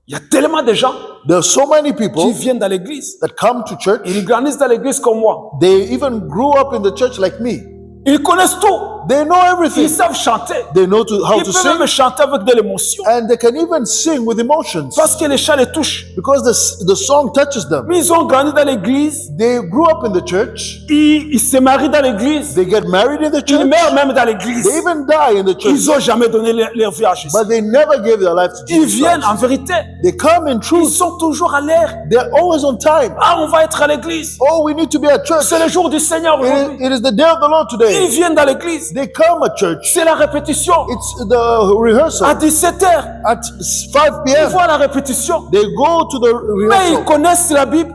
Il y a tellement de gens There are so many qui people viennent dans l'église. that come to church. Ils grandissent dans l'église comme moi. They even grew up in the church like me. Ils connaissent tout. They know Ils everything. savent chanter. They know how Ils to peuvent sing, même chanter avec de l'émotion. and they can even sing with emotions Parce que les chants les touchent. because the song touches them. Mais ils ont grandi dans l'église. They grew up in the church. Ils se marient dans l'église. They get married in the Ils church. meurent même dans l'église. They even die in the church. Ils n'ont jamais donné leur vie à Jésus. But they never gave their life to Ils Jesus viennent Christ. en vérité. They come in Ils truth. sont toujours à l'air. They're always on time. Ah, on va être à l'église. Oh, we need to be at church. C'est le jour du Seigneur aujourd'hui. It is the day of the Lord Ils today. viennent dans l'église. They come at church. C'est la répétition. It's the rehearsal À 17h, at 5 ils p.m. voient la répétition. They go to the Mais ils rehearsal. connaissent la Bible,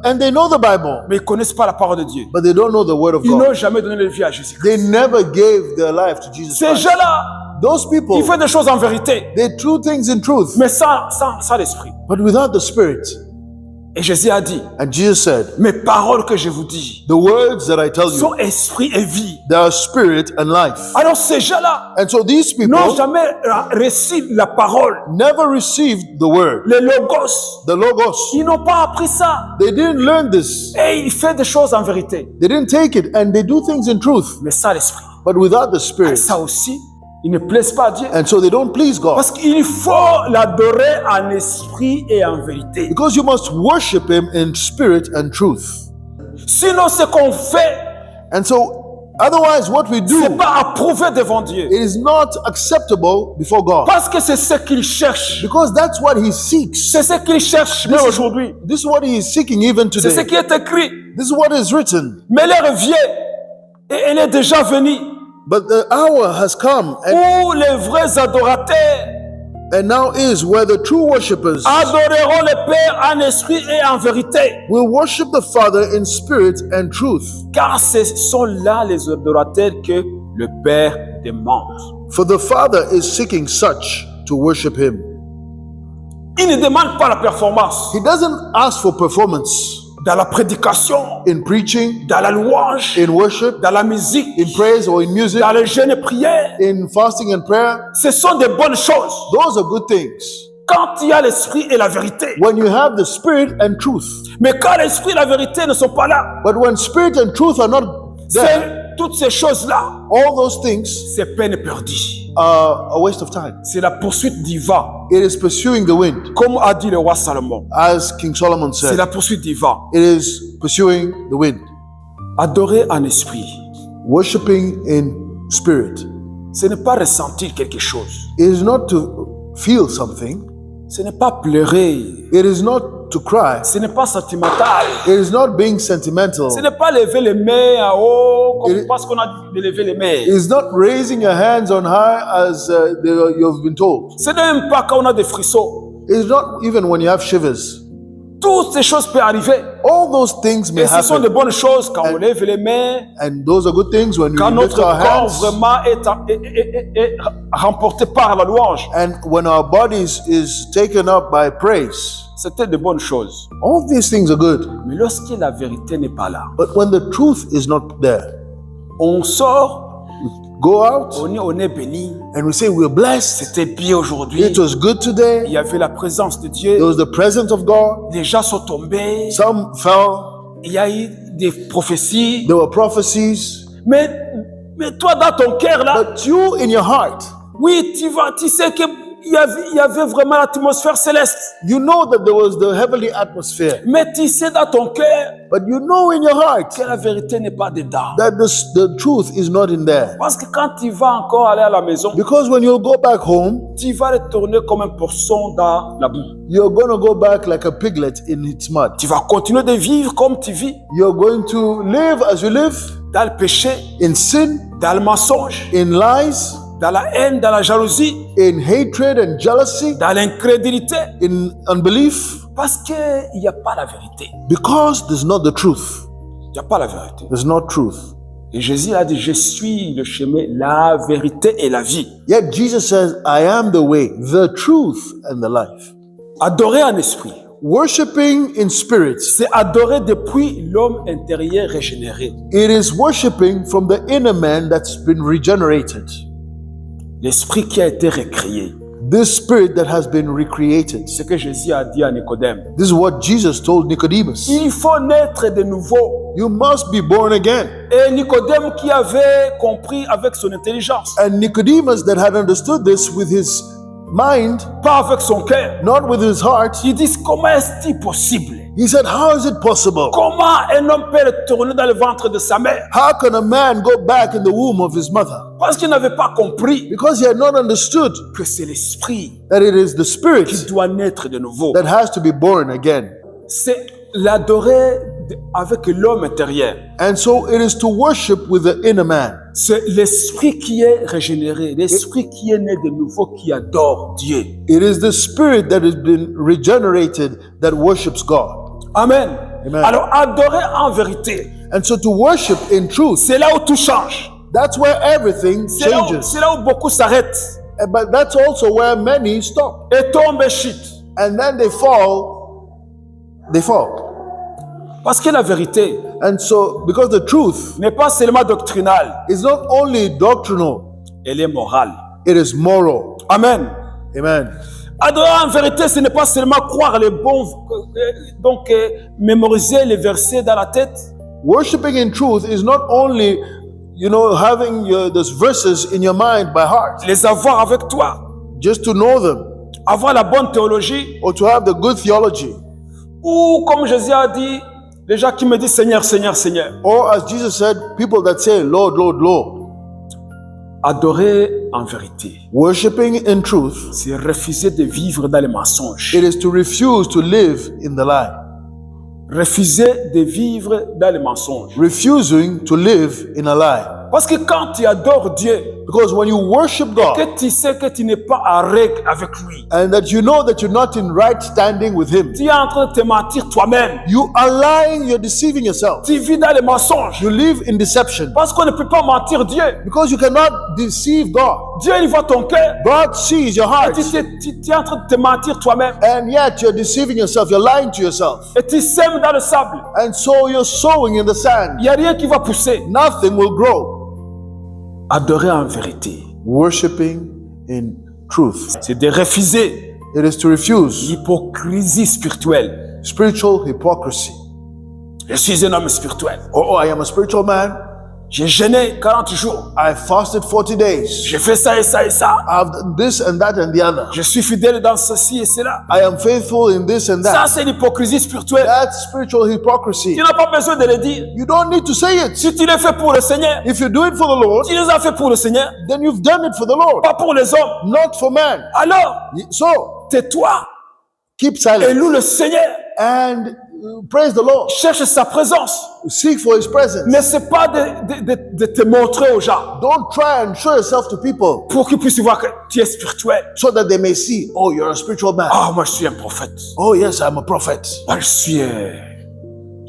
And they know the Bible, mais ils ne connaissent pas la parole de Dieu. but they don't know the word of Ils God. n'ont jamais donné leur vie à Jésus. They never gave their life to Jesus Ces Christ. gens-là, Those people, ils font des choses en vérité, they do things in truth, mais sans l'esprit. but without the Spirit. Et Jésus a dit, And Jesus said, mes paroles que je vous dis the words that I tell you, sont esprit et vie. they are spirit and life. Alors ces gens-là And so these n'ont people jamais reçu la parole, never received the word, le logos. the Logos. Ils n'ont pas appris ça. They didn't learn this. Et ils font des choses en vérité, They didn't take it, and they do things in truth, mais sans l'esprit. but without the Spirit. Ça aussi, ils ne plaisent pas à Dieu. And so they don't please God. Parce qu'il faut l'adorer en esprit et en vérité. Because you must worship Him in spirit and truth. Sinon, ce qu'on fait, And so, otherwise, what we c'est do, pas approuvé devant Dieu. it is not acceptable before God. Parce que c'est ce qu'il cherche. Because that's what He seeks. C'est ce qu'il cherche même aujourd'hui. This is what He is seeking even C'est ce today. qui est écrit. This is what is written. Mais l'heure vient et elle est déjà venue But the hour has come, où les vrais adorateurs and now is where the true worshippers adoreront le Père en esprit et en vérité. will worship the Father in spirit and truth. Car ce sont là les adorateurs que le Père demande. For the Father is seeking such to worship Him. Il ne demande pas la performance He doesn't ask for performance dans la prédication, in preaching, dans la louange, in worship, dans la musique, in praise or in music, dans le jeûne et prière. in fasting and prayer. Ce sont des bonnes choses. Those are good things. Quand il y a l'esprit et la vérité. When you have the spirit and truth. Mais quand l'esprit et la vérité ne sont pas là, But when spirit and truth are not there, c'est toutes ces choses-là, all those things c'est peine perdue. are a waste of time. C'est la poursuite du vent. It is pursuing the wind, Comme a dit le roi Salomon. as King Solomon C'est said. la poursuite du vent. It is pursuing the wind. Adorer en esprit, Worshipping in spirit. ce n'est pas ressentir quelque chose. It is not to feel something. Ce n'est pas pleurer. It is not to cry. Ce n'est pas sentimental. It is not being sentimental. Ce n'est pas lever les mains en haut comme It- parce qu'on a dit de lever les mains. It is not raising your hands on high as you've been told. Ce n'est même pas quand on a des frissons. It is not even when you have shivers. Toutes ces choses peuvent arriver. All those things may Et ce sont de happen. bonnes choses quand on lève les mains, And those are good things when quand we lift notre our corps hands vraiment est remporté par la louange. and when our bodies is taken up by praise. C'était de bonnes choses. All these things are good. Mais lorsque la vérité n'est pas là, But when the truth is not there, on sort, go out on est béni. and we say we're blessed. C'était bien aujourd'hui. It was good Il today. y avait la présence de There Dieu. was the presence of God. Les gens sont tombés. Some fell. Il y a eu des prophéties. There were prophecies. Mais toi, dans ton cœur, là, But you in your heart, oui, tu sais qu'il y avait vraiment l'atmosphère céleste. you know that there was the heavenly atmosphere. Mais tu sais dans ton cœur But you know in your heart que la vérité n'est pas dedans. that the truth is not in there. Parce que quand tu vas encore aller à la maison, Because when you go back home, tu vas retourner comme un poisson dans la boue. you're going to go back like a piglet in its mud. Tu vas continuer de vivre comme tu vis, You're going to live as you live, dans le péché, in sin, dans le mensonge, in lies, dans la haine, dans la jalousie, in hatred and jealousy, dans l'incrédulité. in unbelief, Parce qu'il n'y a pas la vérité. because there's not the truth. Il n'y a pas la vérité. There's not truth. Et Jésus a dit, je suis le chemin, la vérité et la vie. Yet Jesus says, I am the way, the truth, and the life. Adorer en esprit, Worshipping in spirit, c'est adorer depuis l'homme intérieur régénéré. it is worshipping from the inner man that's been regenerated. L'esprit qui a été recréé. this spirit that has been recreated. Ce que Jésus a dit à Nicodème. This is what Jesus told Nicodemus. Il faut naître de nouveau. You must be born again. Et Nicodème qui avait compris avec son intelligence, And Nicodemus that had understood this with his mind, pas avec son cœur, not with his heart, il dit comment est-il possible? he said, how is it possible? Comment un homme peut retourner dans le ventre de sa mère? How can a man go back in the womb of his mother? Parce qu'il n'avait pas compris Because he had not understood que c'est l'esprit that it is the qui spirit doit naître de nouveau. that has to be born again. C'est l'adorer avec l'homme intérieur. And so it is to worship with the inner man. C'est l'esprit qui est régénéré, l'esprit qui est né de nouveau, qui adore Dieu. It is the spirit that has been regenerated that worships God. Amen. Amen. Alors, adorer en vérité, And so to worship in truth, c'est là où tout change. that's where everything C'est là changes. où beaucoup s'arrêtent But that's also where many stop. et tombent et chutent. And then they fall. Parce que la vérité And so, because the truth n'est pas seulement doctrinale, is not only doctrinal, elle est morale. it is moral. Amen. Amen. Adorer en vérité, ce n'est pas seulement croire les bons, mémoriser les versets dans la tête. Worshiping in truth is not only, having those verses in your mind by heart, Les avoir avec toi, just to know them, avoir la bonne théologie, or to have the good theology. ou comme Jésus a dit, les gens qui me disent Seigneur, Seigneur, Seigneur. Or as Jesus said, people that say, Lord, Lord, Lord. Adorer en vérité, Worshiping in truth, c'est refuser de vivre dans les mensonges. it is to refuse to live in the lie. Refuser de vivre dans les mensonges. Refusing to live in a lie. Parce que quand tu adores Dieu, Because when you worship God, que tu sais que tu n'es pas en règle avec lui, and that you know that you're not in right standing with Him, tu es en train de te mentir toi-même. you are lying, you're deceiving yourself. Tu vis dans les mensonges. You live in deception. Parce qu'on ne peut pas mentir Dieu. Because you cannot deceive God. Dieu, il voit ton cœur. God sees your heart. Tu es en train de te mentir toi-même. And yet you're deceiving yourself. You're lying to yourself. Et tu sèmes dans le sable. And so you're sowing in the sand. Il n'y a rien qui va pousser. Nothing will grow. Adorer en vérité, Worshipping in truth. c'est de refuser It is to refuse l'hypocrisie spirituelle. spiritual hypocrisy. Je suis un homme spirituel. Oh, I am a spiritual man. J'ai jeûné 40 jours. I fasted 40 days. J'ai fait ça et ça et ça. I've done this and that and the other. Je suis fidèle dans ceci et cela. I am faithful in this and Ça, that. c'est l'hypocrisie spirituelle. That's spiritual hypocrisy. Tu n'as pas besoin de le dire. You don't need to say it. Si tu le fais pour le Seigneur, If you do it for the Lord, tu les as fait pour le Seigneur, then you've done it for the Lord, pas pour les hommes. not for man. Alors, So, tais-toi keep et silent loue le Seigneur. and praise the Lord. Cherche sa présence. Seek for His presence. Mais c'est pas de te montrer aux gens Don't try and show yourself to people pour qu'ils puissent voir que tu es spirituel. so that they may see, oh, you're a spiritual man. Ah, moi je suis un prophète. Oh, yes, I'm a prophet. Moi je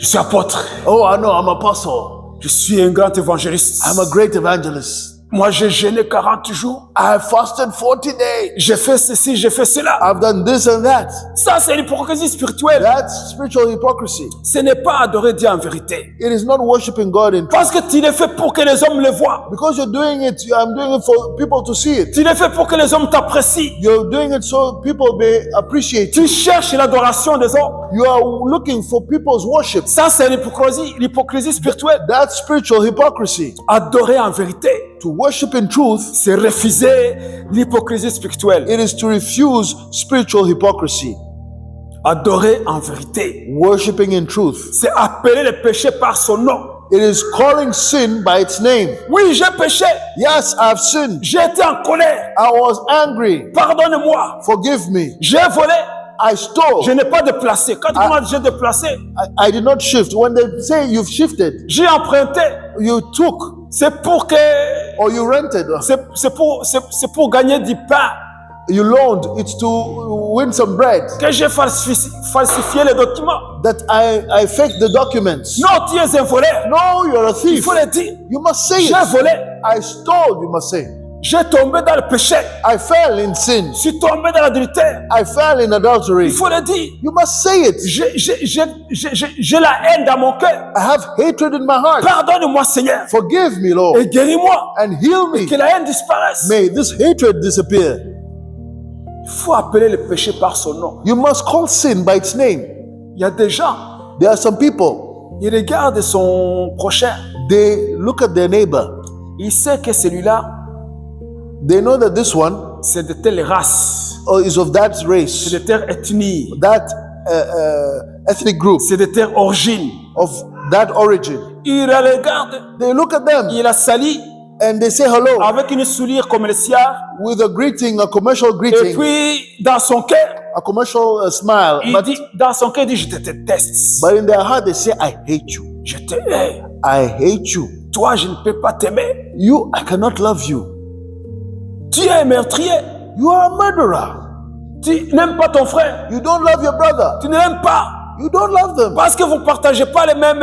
suis apôtre. Oh, I know, I'm apostle. Je suis un grand évangéliste. I'm a great evangelist. Moi j'ai jeûné 40 jours. I fasted 40 days. J'ai fait ceci, j'ai fait cela. I've done this and that. Ça c'est l'hypocrisie spirituelle. That's spiritual hypocrisy. Ce n'est pas adorer Dieu en vérité. It is not worshiping God in truth. Parce que tu le fais pour que les hommes le voient. Because you're doing it, I'm doing it for people to see it. Tu le fais pour que les hommes t'apprécient. You're doing it so people may appreciate you. Tu cherches l'adoration des hommes. You are looking for people's worship. Ça c'est l'hypocrisie spirituelle. That's spiritual hypocrisy. Adorer en vérité, To worship in truth, c'est refuser l'hypocrisie spirituelle. it is to refuse spiritual hypocrisy. Adorer en vérité, Worshipping in truth, c'est appeler le péché par son nom. it is calling sin by its name. Oui, j'ai péché. Yes, I've sinned. J'ai été en colère. I was angry. Pardonne-moi. Forgive me. J'ai volé. I stole. Je n'ai pas déplacé. Quand tu demandes j'ai déplacé, I did not shift. When they say you've shifted, j'ai emprunté. you took C'est pour que or you rented, c'est pour gagner du pain you loaned. It's to win some bread. que j'ai falsifié les documents. That I faked the documents. Non, tu es un voleur. No, you're a Il thief. faut le dire. You must say J'ai it. volé. I stole, you must say. J'ai tombé dans le péché. I fell in sin. Je suis tombé dans l'adultère. I fell in adultery. Il faut le dire. You must say it. J'ai la haine dans mon cœur. I have hatred in my heart. Pardonne-moi, Seigneur. Forgive me, Lord, Et guéris-moi. and heal me. Que la haine disparaisse. May this hatred disappear. Il faut appeler le péché par son nom. You must call sin by its name. Il y a des gens, There are some people, ils regardent son prochain. they look at their neighbor. Il sait que celui-là, They know that this one c'est de telle race, is of that c'est race, de telle ethnie, that ethnic group, c'est de telle origine. of that origin. Il regarde, They look at them il a sali and they say hello avec une soulière commerciale. with a greeting, a commercial Et greeting, puis, dans son cœur, a commercial smile. il dit, dans son cœur, il dit, je te déteste. But in their heart, they say, I hate you. Je te hais. I hate you. Toi, je ne peux pas t'aimer. You, I cannot love you. Tu es un meurtrier. You are a murderer. Tu n'aimes pas ton frère. You don't love your brother. Tu ne l'aimes pas. You don't love them. Parce que vous ne partagez pas les mêmes,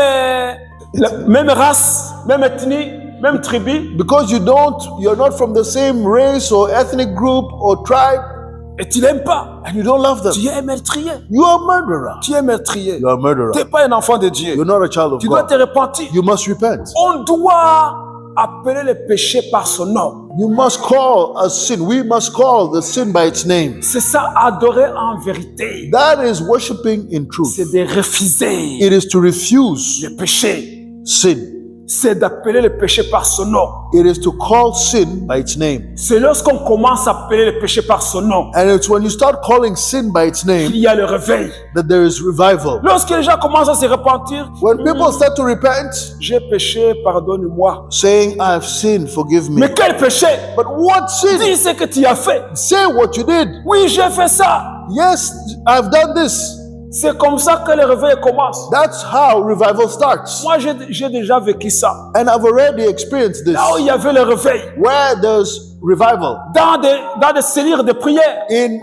la même race, même ethnie, même tribu. Because you're not from the same race or ethnic group or tribe, Et tu n'aimes pas. and you don't love them. Tu es un meurtrier. You are a murderer. Tu es un meurtrier. You are a Tu murderer. n'es pas un enfant de Dieu. You're not a child of Tu dois God. te repentir. You must repent. On doit appeler le péché par son nom. You must call a sin. We must call the sin by its name. C'est ça, adorer en vérité. That is worshiping in truth. C'est de refuser It is to refuse le péché. sin. C'est d'appeler le péché par son nom. It is to call sin by its name. C'est lorsqu'on commence à appeler le péché par son nom And it's when you start calling sin by its name qu'il y a le réveil. that there is revival. Lorsque les gens commencent à se repentir, When people start to repent, j'ai péché, pardonne-moi. saying, I have sinned, forgive me. Mais quel péché? But what sin? Dis ce que tu as fait. Say what you did. Oui, j'ai fait ça. Yes, I've done this. C'est comme ça que le réveil commence. That's how revival starts. Moi, j'ai déjà vécu ça. And I've already experienced this. Là où il y avait le réveil, Where there's revival dans des cellules de prière, in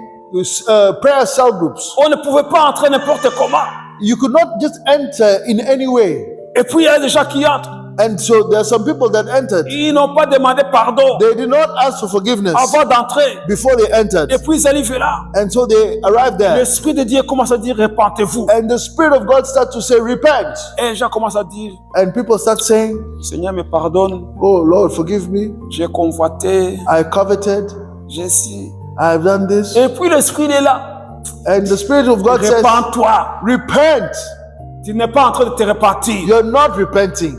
prayer cell groups, on ne pouvait pas entrer n'importe comment. you could not just enter in any way. Et puis il y a des gens qui entrent. And so there are some people that entered. Ils n'ont pas demandé pardon They did not ask for forgiveness avant d'entrer. before they entered. Et puis ils arrivent là. And so they arrived there. L'Esprit de Dieu commence à dire repentez-vous. And the Spirit of God starts to say, repent. Et les gens commencent à dire And people start saying, Seigneur me pardonne, oh Lord, forgive me. j'ai convoité, I coveted. j'ai si. I have done this. Et puis l'Esprit il est là. And the Spirit of God says, Repends-toi. repent. Tu n'es pas en train de te repentir. You're not repenting.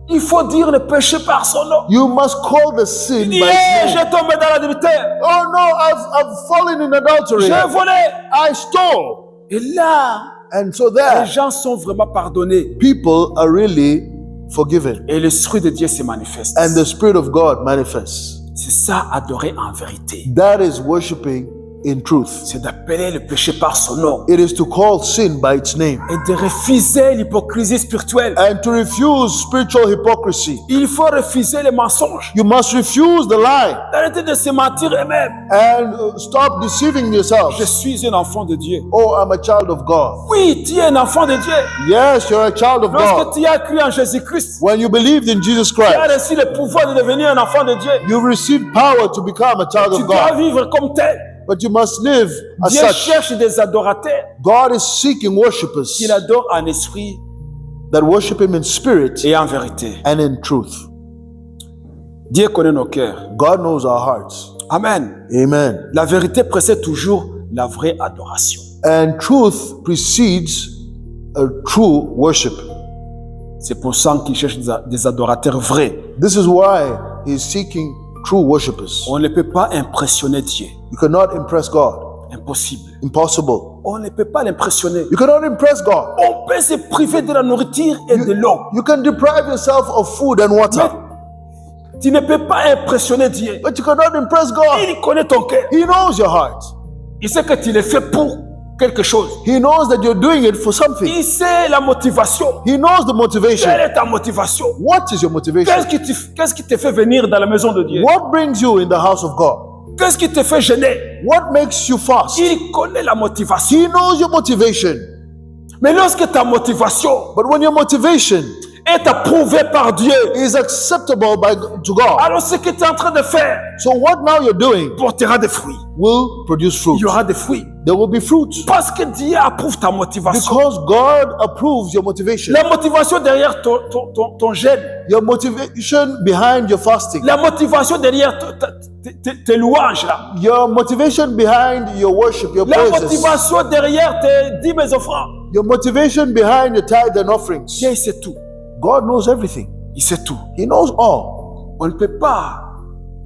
Il faut dire le péché par son nom. You must call the sin Il by dit, its name. j'ai tombé dans l'adultère. Oh no, I've fallen in adultery. J'ai volé. I stole. Et là, And so les there, gens sont vraiment pardonnés. people are really forgiven. Et l'Esprit de Dieu se manifeste. And the Spirit of God manifests. C'est ça, adorer en vérité. That is worshiping in truth. C'est d'appeler le péché par son nom. It is to call sin by its name. Et de refuser l'hypocrisie spirituelle. And to refuse spiritual hypocrisy. Il faut refuser les mensonges. You must refuse the lie Arrêtez de se mentir eux-mêmes. and stop deceiving yourself. Je suis un enfant de Dieu. Oh, I'm a child of God. Oui, tu es un enfant de Dieu. Yes, you're a child of Lorsque God. tu as cru en Jésus-Christ, When you believed in Jesus tu as Christ, reçu le pouvoir de devenir un enfant de Dieu. you've received power to become a child Tu of dois God. vivre comme tel. But you must live as Dieu such. cherche des adorateurs God is seeking worshippers qui l'adorent en esprit that worship Him in spirit et en vérité. and in truth. Dieu connaît nos cœurs. God knows our hearts. Amen. Amen. La vérité précède toujours la vraie adoration. And truth precedes a true worship. C'est pour ça qu'il cherche des adorateurs vrais. This is why He's seeking true worshippers. On ne peut pas impressionner Dieu. You cannot impress God. Impossible. Impossible. On ne peut pas l'impressionner. You cannot impress God. On peut se priver de la nourriture et de l'eau. You can deprive yourself of food and water, Mais tu ne peux pas impressionner Dieu. but you cannot impress God. Il connaît ton cœur. He knows your heart. Il sait que tu le fais pour quelque chose. He knows that you're doing it for something. Il sait la motivation. He knows the motivation. Quelle est ta motivation? What is your motivation? Qu'est-ce qui te fait venir dans la maison de Dieu? What brings you in the house of God? Qu'est-ce qui te fait gêner? What makes you fast? Il connaît la motivation. He knows your motivation. Mais lorsque ta motivation But when your motivation est approuvé par Dieu. is acceptable to God. Alors ce que tu es en train de faire So what now you're doing portera des fruits. will produce fruit. Il y aura des fruits. There will be fruit. Parce que Dieu approuve ta motivation. Because God approves your motivation. La motivation derrière ton jeûne. Your motivation behind your fasting. La motivation derrière tes louanges là. Your motivation behind your worship, your La praises. motivation derrière tes dîmes et offrandes. Your motivation behind your tithe and offerings. Dieu il sait tout. God knows everything. Il sait tout. He knows all. On ne peut pas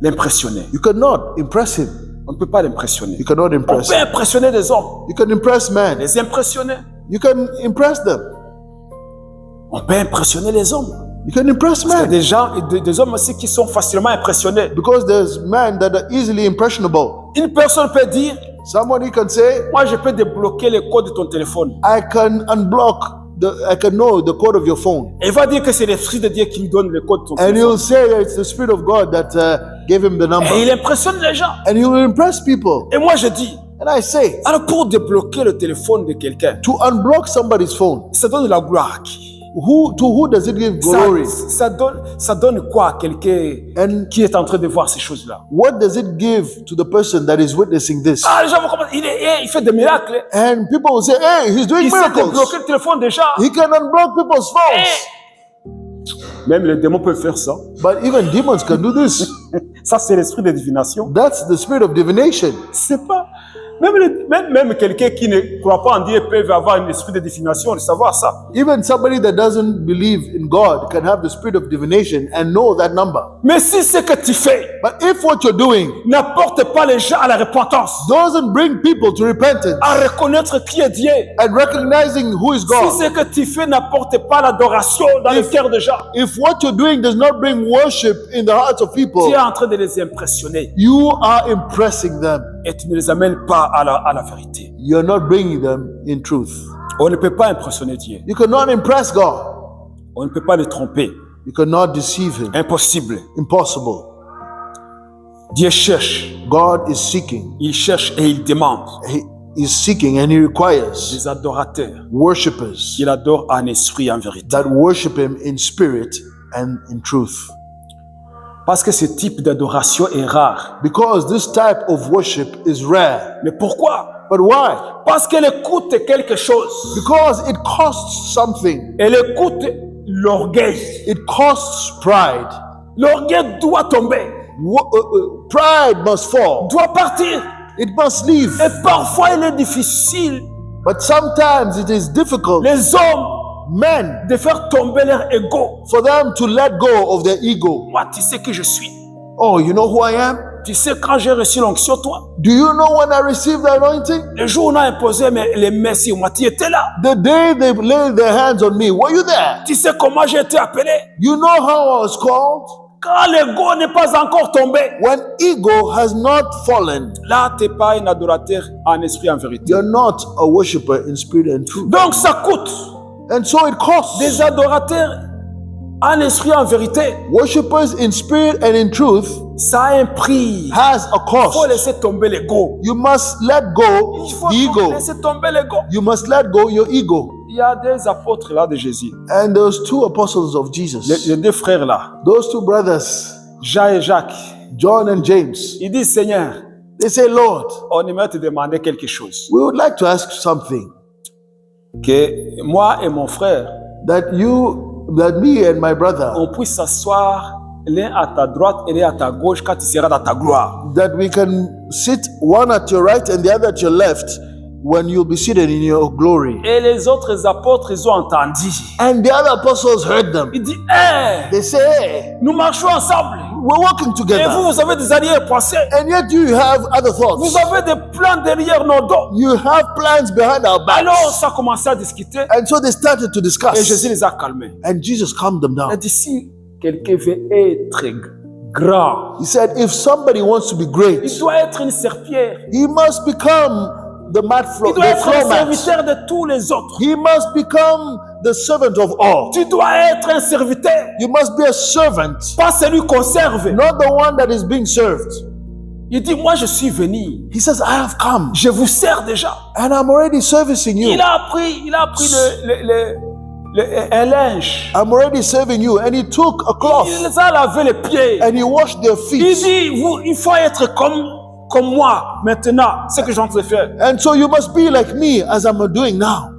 l'impressionner. You cannot impress him. On ne peut pas l'impressionner. You cannot On impress peut him. impressionner des hommes. You can impress men. Les impressionner. You can impress them. On peut impressionner les hommes. You can impress Il y a men. des gens, des hommes aussi qui sont facilement impressionnés. Because there's men that are easily impressionable. Une personne peut dire, Somebody can say, moi je peux débloquer les codes de ton téléphone. I can I can know the code of your phone. Et il va dire que c'est l'Esprit de Dieu qui lui donne les codes de ton And téléphone. he'll say that it's the Spirit of God that gave him the Et number. il impressionne les gens. And he will impress people. Et moi je dis, And I say, alors pour débloquer le téléphone de quelqu'un, to unblock somebody's phone, ça donne la gloire à qui? to who does it give glory? Ça donne quoi à quelqu'un And qui est en train de voir ces choses-là? what does it give to the person that is witnessing this? Ah, les gens vont commencer, il fait des miracles. And people will say, hey, he's doing Il sait miracles. débloquer le téléphone déjà. He can unblock people's phones. Même les démons peuvent faire ça. But even demons can do this. Ça, c'est l'esprit de divination. That's the spirit of divination. C'est pas. Même quelqu'un qui ne croit pas en Dieu peut avoir un esprit de divination, de savoir ça. Even somebody that doesn't believe in God can have the spirit of divination and know that number. Mais si ce que tu fais But if what you're doing n'apporte pas les gens à la repentance, doesn't bring people to repentance à reconnaître qui est Dieu, and recognizing who is si God, ce que tu fais n'apporte pas l'adoration dans le cœur des gens, if what you're doing does not bring worship in the hearts of people, tu es en train de les impressionner you are impressing them. et tu ne les amènes pas à la vérité. You're not bringing them in truth. On ne peut pas impressionner Dieu. You cannot impress God. On ne peut pas le tromper. You cannot deceive him. Impossible. Impossible. Dieu cherche. God is seeking. Il cherche et il demande He is seeking and he requires des adorateurs worshippers qui l'adorent en esprit et en vérité. that worship him in spirit and in truth. Parce que ce type d'adoration est rare. Because this type of worship is rare. Mais pourquoi? But why? Parce qu'elle coûte quelque chose. Because it costs something. Elle coûte l'orgueil. It costs pride. L'orgueil doit tomber, Pride must fall. doit partir. It must leave. Et parfois, il est difficile, But sometimes it is difficult, les hommes, men, de faire tomber leur ego. for them to let go of their ego. Moi, tu sais qui je suis. Oh, you know who I am? Tu sais quand j'ai reçu l'onction, toi, Do you know when I received the anointing? le jour où on a imposé les mains sur moi, tu étais là. The day they laid their hands on me, were you there? Tu sais comment j'ai été appelé. You know how I was called? Quand l'ego n'est pas encore tombé, When ego has not fallen, là, tu n'es pas un adorateur en esprit et en vérité. you're not a worshiper in spirit and truth. Donc, ça coûte And so it costs. des adorateurs en esprit et en vérité. Worshippers in spirit and in truth Ça a un prix. has a Il faut cost. laisser tomber l'ego. You must let go Il faut the ego. laisser tomber l'ego. You must let go your ego. Il y a des apôtres là de Jésus. And those two apostles of Jesus, Les deux frères là, those two brothers, Jean et Jacques, John and James, ils disent Seigneur, they say, Lord, on aimerait te demander quelque chose. we would like to ask something, Que moi et mon frère, that me and my brother, on puisse s'asseoir l'un à ta droite et l'un à ta gauche quand tu seras dans ta gloire. that we can sit one at your right and the other at your left when you'll be seated in your glory. Et les autres apôtres, ils ont entendu. And the other apostles heard them. Ils disent, hey, They say, hey, nous marchons ensemble. we're working Et together. vous avez des arrière-pensées. And yet you have other thoughts. Vous avez des plans derrière nos dos. You have plans behind our Alors, backs. ça a commencé à discuter. And so they started to Et discuss. Jésus les a calmés. And Jesus calmed them Il a down. dit, si quelqu'un veut être grand, He said, if somebody wants to be great, il doit être une serpillère. he must become the Il doit être un floor mat. serviteur de tous les autres. He must become the servant of all. Tu dois être un serviteur, You must be a servant, pas celui qu'on serve. not the one that is being served. Il dit, moi je suis venu. He says, I have come Je vous sers déjà. and I'm already servicing you. Il a appris un linge. I'm already serving you. And he took a cloth Il les a lavé les pieds. and he washed their Il feet. dit, il faut être comme moi maintenant, ce que je suis en train de faire. And so you must be like me as I'm doing now.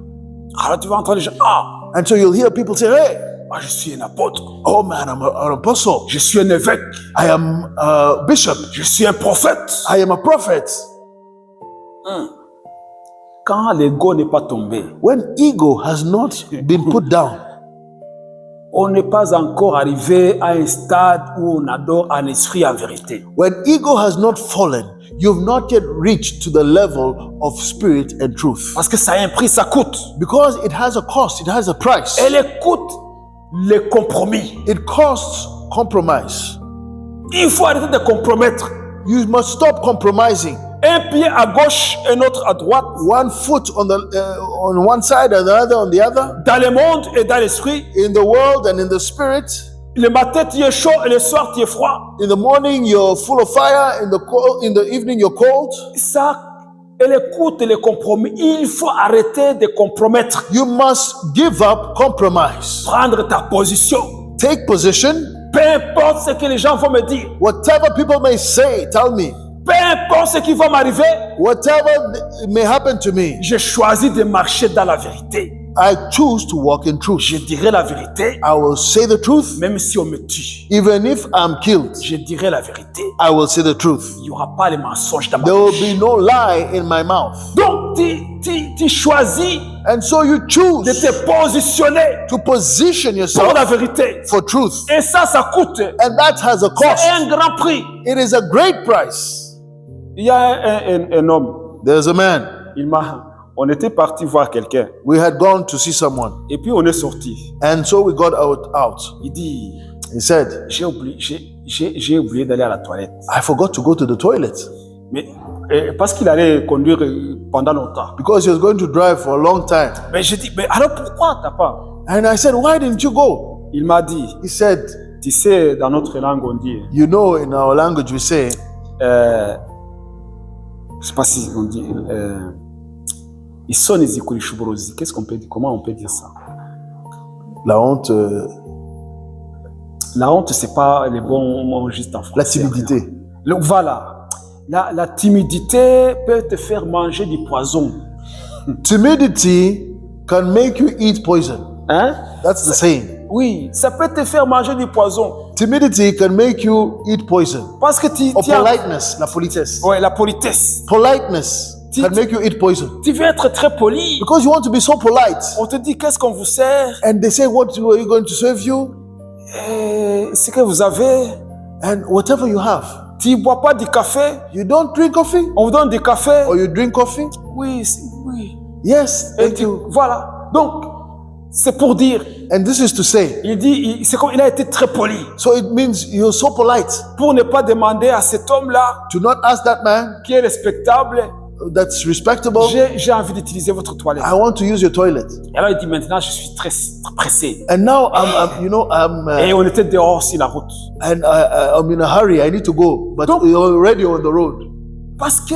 Alors tu vas entendre les gens, And so you'll hear people say, hey, moi je suis un apôtre, oh man, I'm an apostle. je suis un évêque, I am a bishop. je suis un prophète. I am a prophet. Quand l'ego n'est pas tombé, When ego has not been put down, on n'est pas encore arrivé à un stade où on adore en esprit en vérité. when ego has not fallen, you've not yet reached to the level of spirit and truth. Parce que ça a un prix, ça coûte. Because it has a cost, it has a price. Et les coûte les compromis. It costs compromise. Il faut arrêter de compromettre. You must stop compromising. Un pied à gauche et l'autre à droite. One foot on one side and the other on the other. Dans le monde et dans l'esprit. In the world and in the spirit. Le matin tu es chaud et le soir tu es froid. In the morning you're full of fire. In the evening you're cold. Ça, elle écoute les compromis. Il faut arrêter de compromettre. You must give up compromise. Prendre ta position. Take position. Peu importe ce que les gens vont me dire. Whatever people may say, tell me. Peu importe ce qui va m'arriver. Whatever may happen to me. J'ai choisi de marcher dans la vérité. I choose to walk in truth. Je dirai la vérité. I will say the truth. Même si on me tue. Even if I'm killed. Je dirai la vérité. I will say the truth. Il n'y aura pas les mensonges dans ma There bouche. will be no lie in my mouth. Donc, tu choisis And so you choose de te positionner to position pour yourself la vérité. for truth. Et ça coûte. And that has a cost. C'est un grand prix. It is a great price. Il y a un homme. There's a man. On était parti voir quelqu'un. We had gone to see someone. Et puis on est sorti. And so we got out. Il dit, He said, j'ai oublié d'aller à la toilette. I forgot to go to the toilet. Mais parce qu'il allait conduire pendant longtemps. Because he was going to drive for a long time. Mais j'ai dit, mais alors pourquoi t'as pas? And I said, why didn't you go? Il m'a dit, He said, tu sais, dans notre langue on dit, you know, in our language we say, je sais pas si on dit, qu'est-ce qu'on peut dire? Comment on peut dire ça? la honte, La honte, c'est pas les bons mots juste en français. la timidité. Voilà. La timidité peut te faire manger du poison. Timidity can make you eat poison. Hein? That's the saying. Oui, ça peut te faire manger du poison. Timidity can make you eat poison. Parce que Or politeness, la politesse. Ouais, la politesse. Politeness can make you eat poison. Tu veux être très poli. Because you want to be so polite. On te dit qu'est-ce qu'on vous sert. And they say, what are you going to serve you? Ce que vous avez. And whatever you have. Tu ne bois pas du café. You don't drink coffee? On vous donne du café. Or you drink coffee? Oui, oui. Yes, Et thank you. Voilà. Donc, c'est pour dire. And this is to say. Il dit, c'est comme il a été très poli. So it means you're so polite. Pour ne pas demander à cet homme-là. To not ask that man. Qui est respectable. That's respectable. J'ai envie d'utiliser votre toilette. I want to use your toilet. Et alors il dit maintenant je suis très pressé. And now I'm Et on était dehors sur la route. And I'm in a hurry. I need to go, but Donc, you're already on the road. Parce que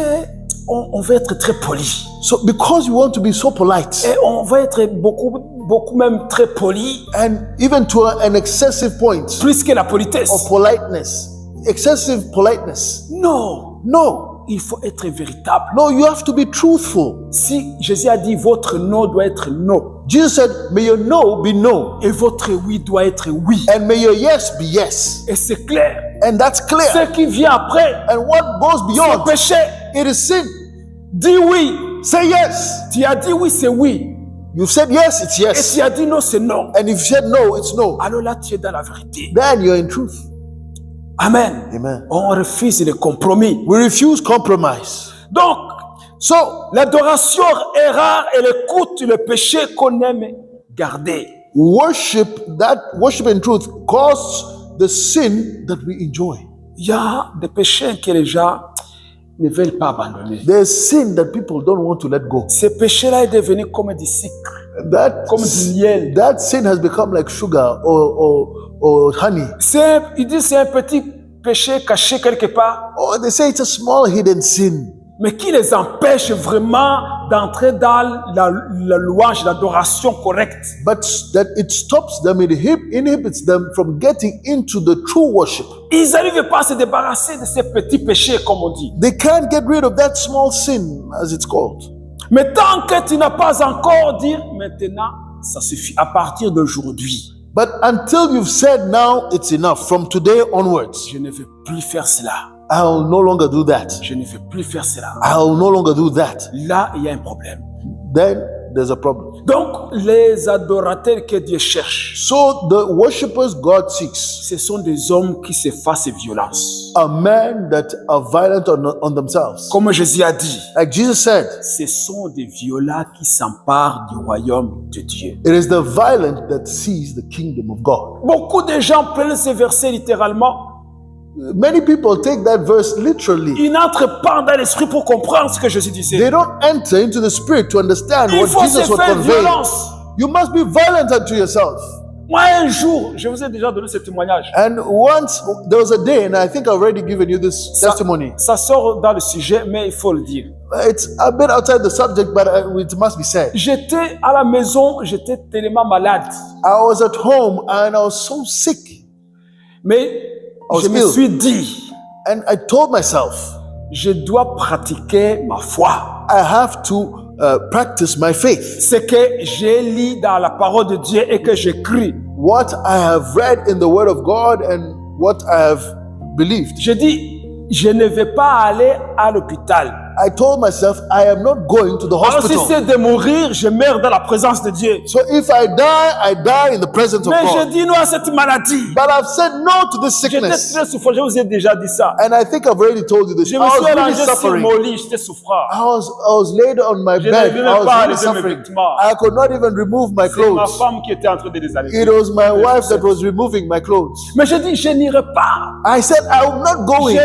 on veut être très poli. So because you want to be so polite, Et on veut être beaucoup même très poli. and even to an excessive point Plus que la politesse. of politeness, excessive politeness. Non. No, Il faut être véritable. no, you have to be truthful. Si Jésus a dit votre non doit être non. Jesus said, "May your no be no, Et votre oui doit être oui. and may your yes be yes." Et c'est clair. And that's clear. Ce qui vient après, And what goes c'est beyond péché. it is sin. Dis oui. Say yes. Tu as dit oui, c'est oui. You've said yes, it's Et yes. tu as dit non, c'est non. And if you said no, it's no. Alors là, tu es dans la vérité. Then you're in truth. Amen. Amen. On refuse les compromis. We refuse compromise. Donc, So, l'adoration est rare et elle coûte le péché qu'on aime garder. worship in truth costs the sin that we enjoy. Il y a des péchés que les gens ne veulent pas abandonner. There's sin that people don't want to let go. Ce péché-là est devenu comme du sucre, That comme du miel. that sin has become like sugar or honey. Ils disent c'est un petit péché caché quelque part. Or they say it's a small hidden sin. mais qui les empêche vraiment d'entrer dans la louange, l'adoration correcte. but that it stops them, it inhibits them from getting into the true worship. Ils n'arrivent pas à se débarrasser de ces petits péchés, comme on dit. They can't get rid of that small sin, as it's called. Mais tant que tu n'as pas encore dit, maintenant, ça suffit. À partir d'aujourd'hui, But until you've said now it's enough, from today onwards, je ne veux plus faire cela. I'll no longer do that. Je ne veux plus faire cela. I'll no longer do that. Là, il y a un problème. Then there's a problem. Donc, les adorateurs que Dieu cherche, So the worshippers God seeks ce sont des hommes qui se fassent violence. are men that are violent on themselves. Comme Jésus a dit, Like Jesus said, ce sont des violents qui s'emparent du royaume de Dieu. it is the violent that seize the kingdom of God. Beaucoup de gens prennent ces versets littéralement. Many people take that verse literally. Ils n'entrent pas dans l'esprit pour comprendre ce que Jésus disait. They don't enter into the spirit to understand Il what faut Jesus se was faire conveying. violence. You must be violent unto yourself. Moi, un jour, je vous ai déjà donné ce témoignage. And once there was a day, and I think I've already given you this testimony. Ça sort dans le sujet, mais il faut le dire. It's a bit outside the subject, but it must be said. J'étais à la maison, j'étais tellement malade. I was at home and I was so sick. Mais was je me ill. suis dit, And I told myself, je dois pratiquer ma foi. I have to practice my faith. Ce que j'ai lu dans la parole de Dieu et que j'écris. What I have read in the Word of God and what I have believed. Je dis, je ne vais pas aller à l'hôpital. I told myself, I am not going to the Alors si hospital. c'est de mourir, je meurs dans la présence de Dieu. So if I die in the presence of Mais je God. dis non à cette maladie. But I've said no to this J'étais sickness. très souffrant, je vous ai déjà dit ça. And I think I've already told you this. Je I me was suis really allongé sur suffering. mon lit, j'étais souffrant. I was laid on my Je bed. n'arrivais I was pas à really lever mes suffering. vêtements. I could not even remove my C'est ma clothes. femme qui était en train de les aller. It was my wife that was removing my clothes. Mais je dis, je n'irai pas. I said, I'm not going.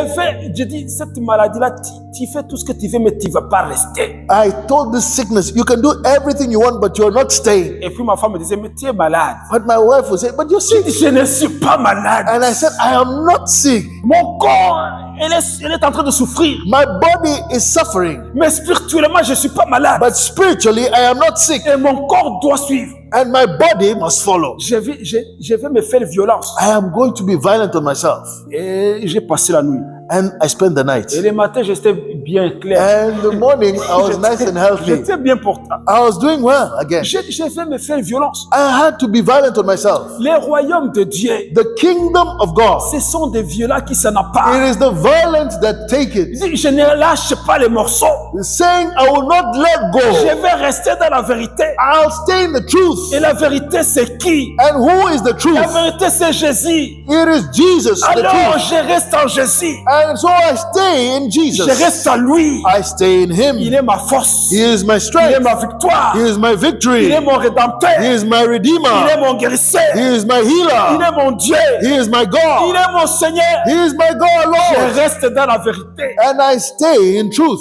Je dis, cette maladie-là, tu fais tout ce que tu veux, mais tu ne vas pas rester. I told this sickness, you can do everything you want, but you're not staying. Et puis ma femme me disait, mais tu es malade. But my wife would say, but you're Je sick. dis, je ne suis pas malade. And I said, I am not sick. Mon corps, elle est en train de souffrir. My body is suffering. Mais spirituellement, je ne suis pas malade. But spiritually, I am not sick. Et mon corps doit suivre. And my body must follow. Je vais me faire violence. I am going to be violent on myself. Et j'ai passé la nuit. And I spent the night. Et le matin, j'étais bien clair. And the morning, I was nice and healthy. J'étais bien portant. I was doing well again. Je vais me faire violence. I had to be violent on myself. Les royaumes de Dieu, The kingdom of God. ce sont des violents qui s'en emparent. It is the violent that take it. Je ne lâche pas les morceaux. The saying, I will not let go. Je vais rester dans la vérité. I'll stay in the truth. Et la vérité, c'est qui? And who is the truth? La vérité, c'est Jésus. It is Jesus, the Alors, truth. je reste en Jésus. And so I stay in Jesus. Je reste en lui. I stay in Il Him. est ma force. He is my Il est strength. ma victoire. He is my Il victory. est mon rédempteur. He is my Il est Redeemer. mon guérisseur. He is my Il healer. est mon Dieu. He is my Il God. est mon Seigneur. He is my God, Je Lord. reste dans la vérité. And I stay in truth.